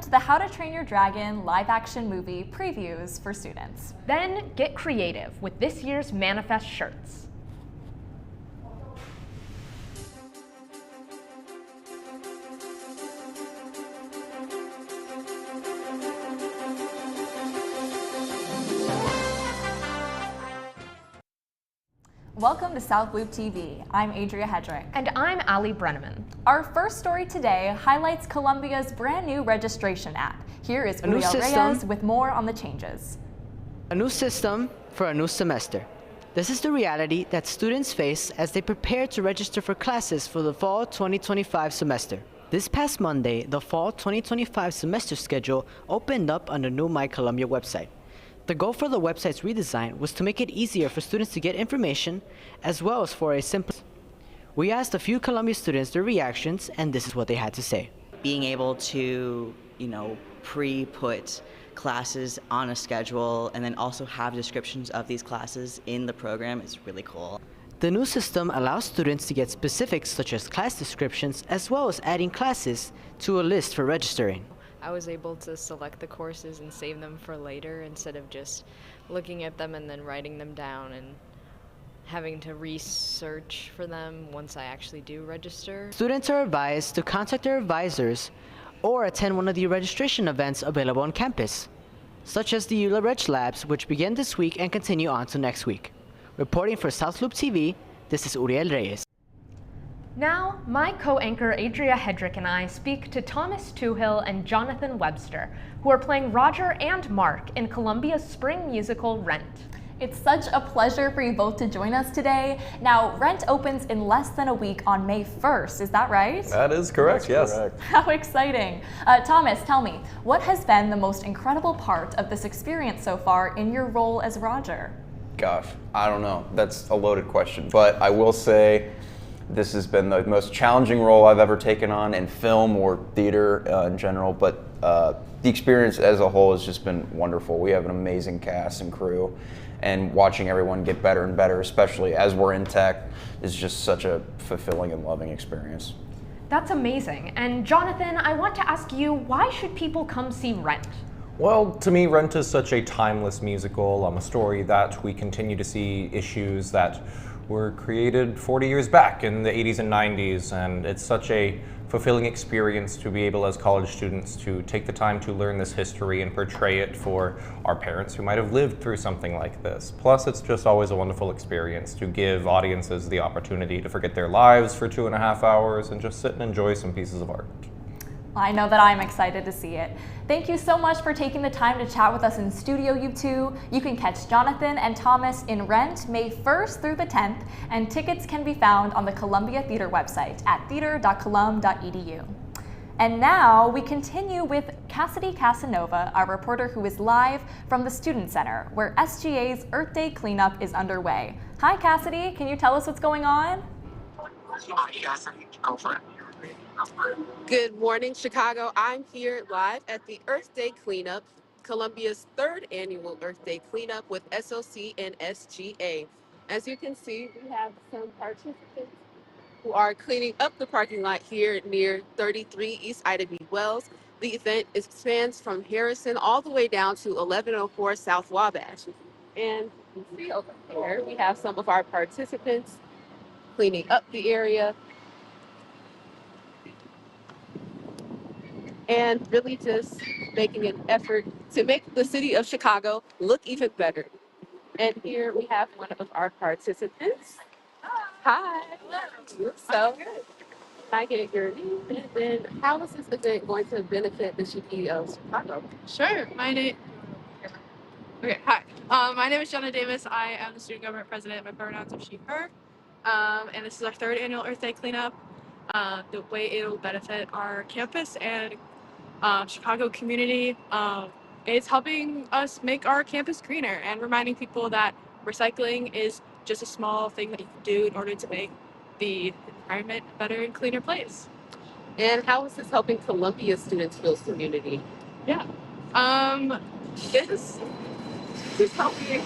to the How to Train Your Dragon live-action movie previews for students. Then get creative with this year's Manifest shirts. Welcome to South Loop TV. I'm Adria Hedrick. And I'm Ali Brenneman. Our first story today highlights Columbia's brand new registration app. Here is Uriel Reyes with more on the changes. A new system for a new semester. This is the reality that students face as they prepare to register for classes for the fall 2025 semester. This past Monday, the fall 2025 semester schedule opened up on the new My Columbia website. The goal for the website's redesign was to make it easier for students to get information, as well as for a simple. We asked a few Columbia students their reactions, and this is what they had to say. Being able to, pre-put classes on a schedule and then also have descriptions of these classes in the program is really cool. The new system allows students to get specifics such as class descriptions, as well as adding classes to a list for registering. I was able to select the courses and save them for later instead of just looking at them and then writing them down and having to research for them once I actually do register. Students are advised to contact their advisors or attend one of the registration events available on campus, such as the EULA Reg Labs, which begin this week and continue on to next week. Reporting for South Loop TV, this is Uriel Reyes. Now, my co-anchor Adria Hedrick and I speak to Thomas Toohill and Jonathan Webster, who are playing Roger and Mark in Columbia's spring musical Rent. It's such a pleasure for you both to join us today. Now, Rent opens in less than a week on May 1st, is that right? That is correct, yes. Correct. How exciting. Thomas, tell me, what has been the most incredible part of this experience so far in your role as Roger? Gosh, I don't know. That's a loaded question, but I will say this has been the most challenging role I've ever taken on in film or theater in general, but the experience as a whole has just been wonderful. We have an amazing cast and crew, and watching everyone get better and better, especially as we're in tech, is just such a fulfilling and loving experience. That's amazing. And Jonathan, I want to ask you, why should people come see Rent? Well, to me, Rent is such a timeless musical, a story that we continue to see issues that were created 40 years back in the 80s and 90s, and it's such a fulfilling experience to be able as college students to take the time to learn this history and portray it for our parents who might have lived through something like this. Plus, it's just always a wonderful experience to give audiences the opportunity to forget their lives for 2.5 hours and just sit and enjoy some pieces of art. I know that I'm excited to see it. Thank you so much for taking the time to chat with us in studio, you two. You can catch Jonathan and Thomas in Rent May 1st through the 10th, and tickets can be found on the Columbia Theater website at theater.colum.edu. And now we continue with Cassidy Casanova, our reporter who is live from the Student Center, where SGA's Earth Day cleanup is underway. Hi Cassidy, can you tell us what's going on? Hi Cassidy, go for it. Good morning, Chicago. I'm here live at the Earth Day Cleanup, Columbia's 3rd annual Earth Day Cleanup with SOC and SGA. As you can see, we have some participants who are cleaning up the parking lot here near 33 East Ida B. Wells. The event expands from Harrison all the way down to 1104 South Wabash. And you can see over here, we have some of our participants cleaning up the area and really just making an effort to make the city of Chicago look even better. And here we have one of our participants. Hi. So, can I get your name? And then how is this event going to benefit the city of Chicago? Sure. Hi. My name is Jenna Davis. I am the student government president. My pronouns are she, her. And this is our 3rd annual Earth Day cleanup. The way it will benefit our campus and Chicago community is helping us make our campus greener and reminding people that recycling is just a small thing that you can do in order to make the environment a better and cleaner place. And how is this helping Columbia students build community? Yeah. This is helping.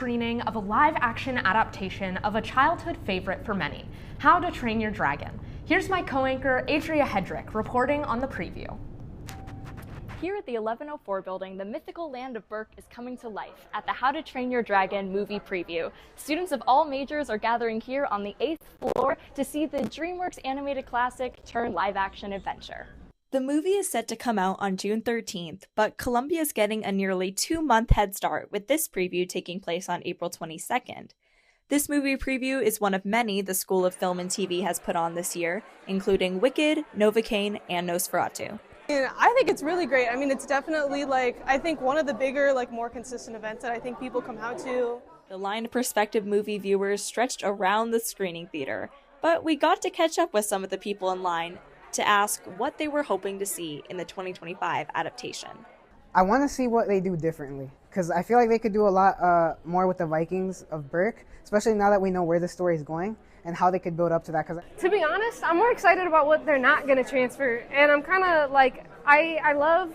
screening of a live-action adaptation of a childhood favorite for many, How to Train Your Dragon. Here's my co-anchor, Adria Hedrick, reporting on the preview. Here at the 1104 building, the mythical land of Berk is coming to life at the How to Train Your Dragon movie preview. Students of all majors are gathering here on the 8th floor to see the DreamWorks animated classic turn live-action adventure. The movie is set to come out on June 13th, but Columbia is getting a nearly 2-month head start, with this preview taking place on April 22nd. This movie preview is one of many the School of Film and TV has put on this year, including Wicked, Novocaine, and Nosferatu. And I think it's really great. I mean, it's definitely I think one of the bigger, more consistent events that I think people come out to. The line of prospective movie viewers stretched around the screening theater, but we got to catch up with some of the people in line to ask what they were hoping to see in the 2025 adaptation. I want to see what they do differently, because I feel like they could do a lot more with the Vikings of Berk, especially now that we know where the story is going and how they could build up to that. To be honest, I'm more excited about what they're not going to transfer, and I'm kind of I love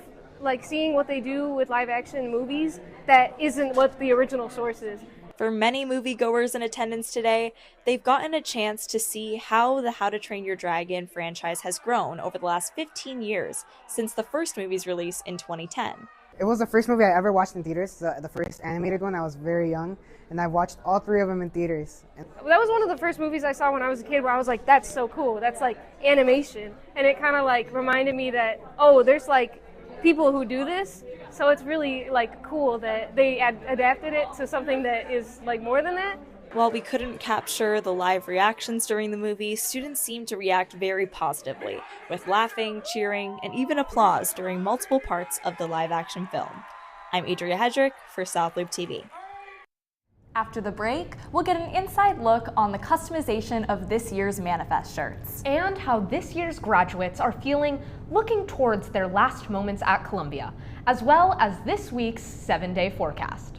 seeing what they do with live action movies that isn't what the original source is. For many moviegoers in attendance today, they've gotten a chance to see how the How to Train Your Dragon franchise has grown over the last 15 years since the first movie's release in 2010. It was the first movie I ever watched in theaters, the first animated one. I was very young, and I've watched all 3 of them in theaters. That was one of the first movies I saw when I was a kid where I was like, that's so cool. That's animation. And it kind of reminded me that, oh, there's people who do this. So it's really cool that they adapted it to something that is more than that. While we couldn't capture the live reactions during the movie, students seemed to react very positively, with laughing, cheering, and even applause during multiple parts of the live-action film. I'm Adria Hedrick for South Loop TV. After the break, we'll get an inside look on the customization of this year's Manifest shirts. And how this year's graduates are feeling looking towards their last moments at Columbia, as well as this week's 7-day forecast.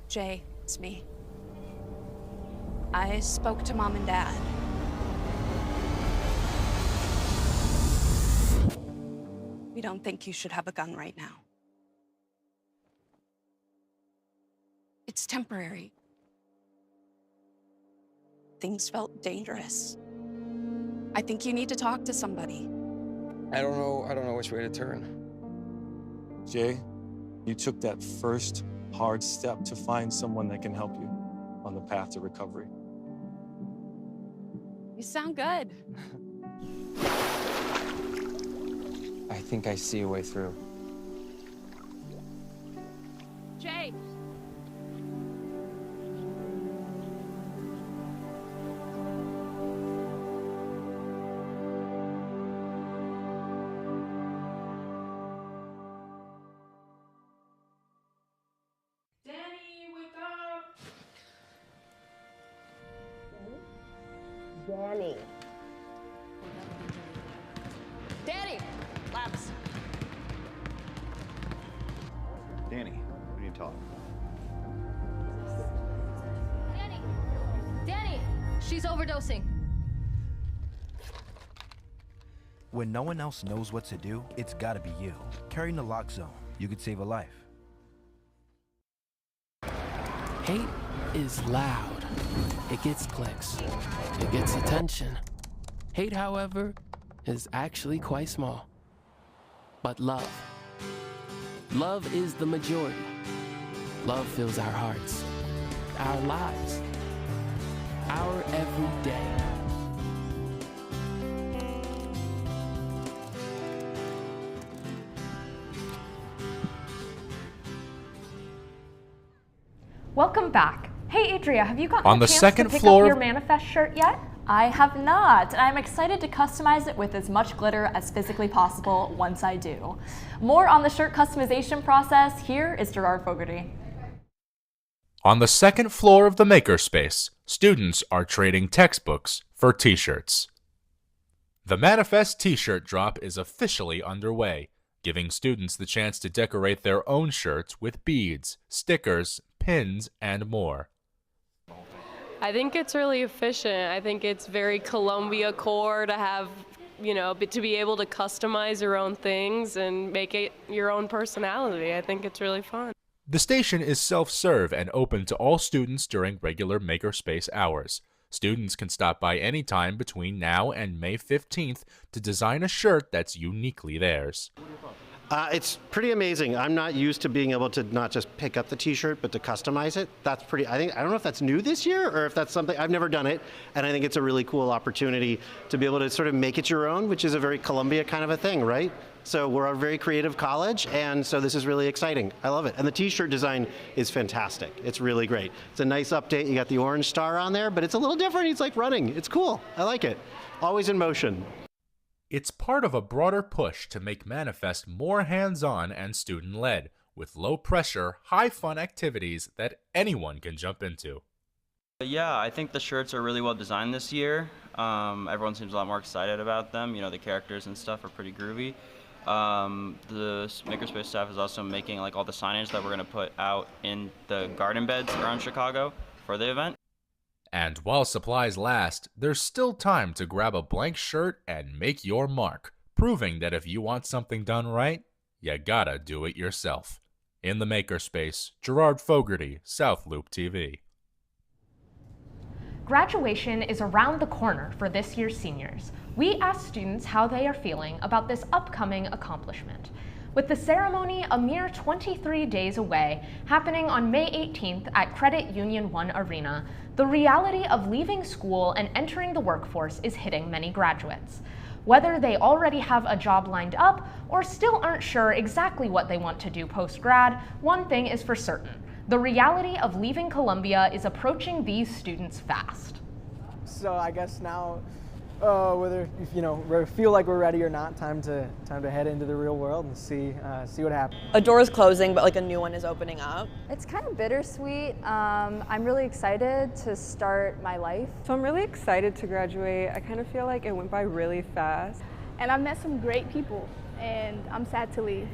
Jay, it's me. I spoke to Mom and Dad. We don't think you should have a gun right now. It's temporary. Things felt dangerous. I think you need to talk to somebody. I don't know which way to turn. Jay, you took that first hard step to find someone that can help you on the path to recovery. You sound good. I think I see a way through. Jay! Danny. Danny! Labs. Danny, we need to talk. Danny! She's overdosing. When no one else knows what to do, it's gotta be you. Carry naloxone. You could save a life. Hate is loud. It gets clicks. It gets attention. Hate, however, is actually quite small. But love. Love is the majority. Love fills our hearts, our lives, our everyday. Welcome back. Hey Adria, have you gotten On a the chance second to pick floor up your Manifest shirt yet? I have not, and I'm excited to customize it with as much glitter as physically possible once I do. More on the shirt customization process, here is Gerard Fogarty. On the second floor of the Makerspace, students are trading textbooks for t-shirts. The Manifest t-shirt drop is officially underway, giving students the chance to decorate their own shirts with beads, stickers, pins, and more. I think it's really efficient. I think it's very Columbia core to have, to be able to customize your own things and make it your own personality. I think it's really fun. The station is self-serve and open to all students during regular Makerspace hours. Students can stop by anytime between now and May 15th to design a shirt that's uniquely theirs. It's pretty amazing. I'm not used to being able to not just pick up the t-shirt, but to customize it. That's pretty, I don't know if that's new this year or if that's something, I've never done it. And I think it's a really cool opportunity to be able to sort of make it your own, which is a very Columbia kind of a thing, right? So we're a very creative college, and so this is really exciting. I love it. And the t-shirt design is fantastic. It's really great. It's a nice update. You got the orange star on there, but it's a little different. It's like running. It's cool. I like it. Always in motion. It's part of a broader push to make Manifest more hands-on and student-led, with low-pressure, high-fun activities that anyone can jump into. Yeah, I think the shirts are really well designed this year. Everyone seems a lot more excited about them. You know, the characters and stuff are pretty groovy. The Makerspace staff is also making like all the signage that we're going to put out in the garden beds around Chicago for the event. And while supplies last, there's still time to grab a blank shirt and make your mark, proving that if you want something done right, you gotta do it yourself. In the Makerspace, Gerard Fogarty, South Loop TV. Graduation is around the corner for this year's seniors. We asked students how they are feeling about this upcoming accomplishment. With the ceremony a mere 23 days away, happening on May 18th at Credit Union 1 Arena, the reality of leaving school and entering the workforce is hitting many graduates. Whether they already have a job lined up or still aren't sure exactly what they want to do post-grad, one thing is for certain. The reality of leaving Columbia is approaching these students fast. So I guess now, whether we feel like we're ready or not, time to head into the real world and see what happens. A door is closing, but like a new one is opening up. It's kind of bittersweet. I'm really excited to start my life. So I'm really excited to graduate. I kind of feel like it went by really fast. And I've met some great people, and I'm sad to leave.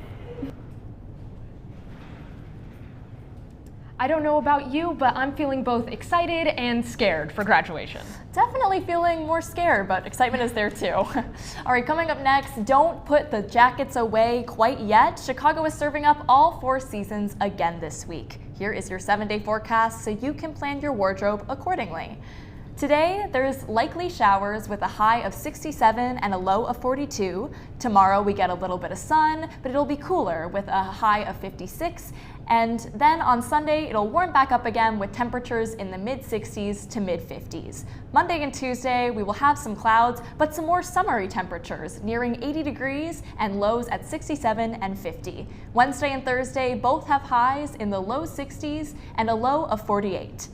I don't know about you, but I'm feeling both excited and scared for graduation. Definitely feeling more scared, but excitement is there too. All right, coming up next, don't put the jackets away quite yet. Chicago is serving up all 4 seasons again this week. Here is your 7-day forecast so you can plan your wardrobe accordingly. Today, there's likely showers with a high of 67 and a low of 42. Tomorrow, we get a little bit of sun, but it'll be cooler with a high of 56. And then on Sunday, it'll warm back up again with temperatures in the mid-60s to mid-50s. Monday and Tuesday, we will have some clouds, but some more summery temperatures, nearing 80 degrees and lows at 67 and 50. Wednesday and Thursday both have highs in the low 60s and a low of 48.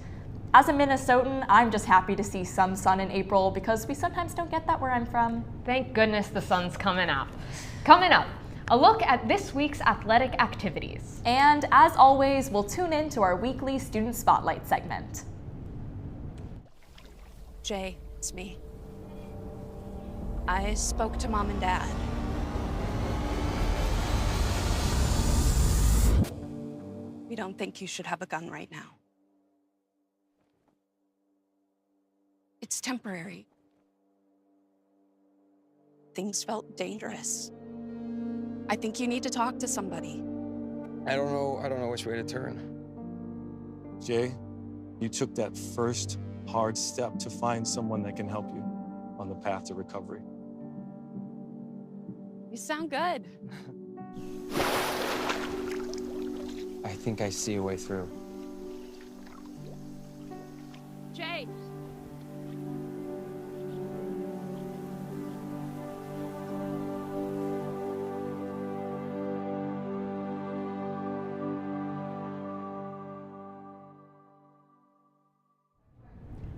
As a Minnesotan, I'm just happy to see some sun in April because we sometimes don't get that where I'm from. Thank goodness the sun's coming out. Coming up, a look at this week's athletic activities. And as always, we'll tune in to our weekly Student Spotlight segment. Jay, it's me. I spoke to Mom and Dad. We don't think you should have a gun right now. It's temporary. Things felt dangerous. I think you need to talk to somebody. I don't know which way to turn. Jay, you took that first hard step to find someone that can help you on the path to recovery. You sound good. I think I see a way through. Jay!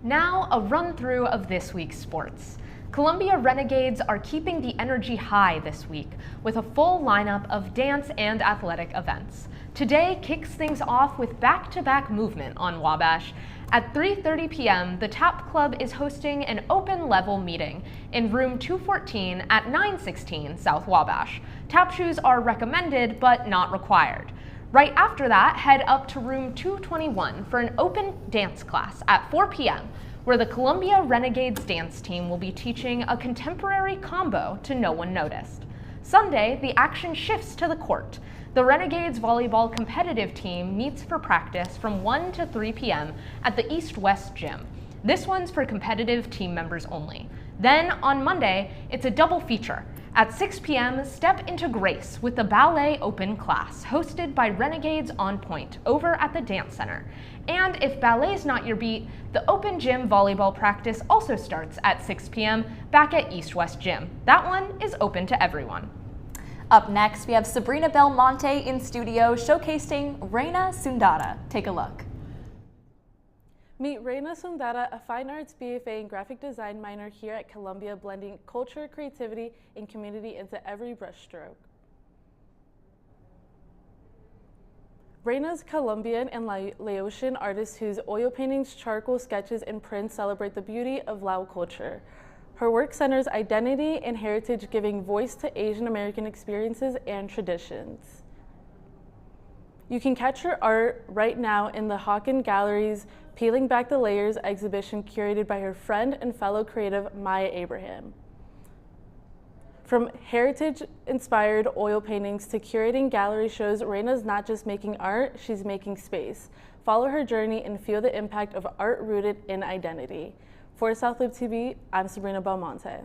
Now, a run-through of this week's sports. Columbia Renegades are keeping the energy high this week with a full lineup of dance and athletic events. Today kicks things off with back-to-back movement on Wabash. At 3:30 p.m., the TAP Club is hosting an open-level meeting in room 214 at 916 South Wabash. Tap shoes are recommended but not required. Right after that, head up to room 221 for an open dance class at 4 p.m., where the Columbia Renegades dance team will be teaching a contemporary combo to No One Noticed. Sunday, the action shifts to the court. The Renegades volleyball competitive team meets for practice from 1 to 3 p.m. at the East-West Gym. This one's for competitive team members only. Then, on Monday, it's a double feature. At 6 p.m., step into grace with the Ballet Open class, hosted by Renegades On Point over at the Dance Center. And if ballet's not your beat, the Open Gym volleyball practice also starts at 6 p.m. back at East-West Gym. That one is open to everyone. Up next, we have Sabrina Belmonte in studio showcasing Reina Sundara. Take a look. Meet Reina Sundara, a fine arts BFA and graphic design minor here at Columbia, blending culture, creativity, and community into every brushstroke. Reina's Colombian and Laotian artist whose oil paintings, charcoal sketches, and prints celebrate the beauty of Lao culture. Her work centers identity and heritage, giving voice to Asian American experiences and traditions. You can catch her art right now in the Hawken Gallery's Peeling Back the Layers exhibition curated by her friend and fellow creative Maya Abraham. From heritage-inspired oil paintings to curating gallery shows, Reina's not just making art, she's making space. Follow her journey and feel the impact of art rooted in identity. For South Loop TV, I'm Sabrina Belmonte.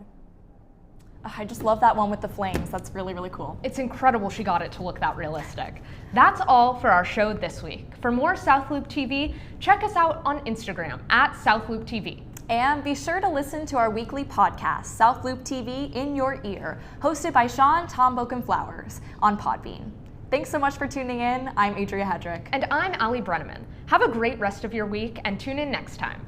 I just love that one with the flames. That's really, really cool. It's incredible she got it to look that realistic. That's all for our show this week. For more South Loop TV, check us out on Instagram at South Loop TV. And be sure to listen to our weekly podcast, South Loop TV in Your Ear, hosted by Sean Tom Bokenflowers on Podbean. Thanks so much for tuning in. I'm Adria Hedrick. And I'm Ali Brenneman. Have a great rest of your week and tune in next time.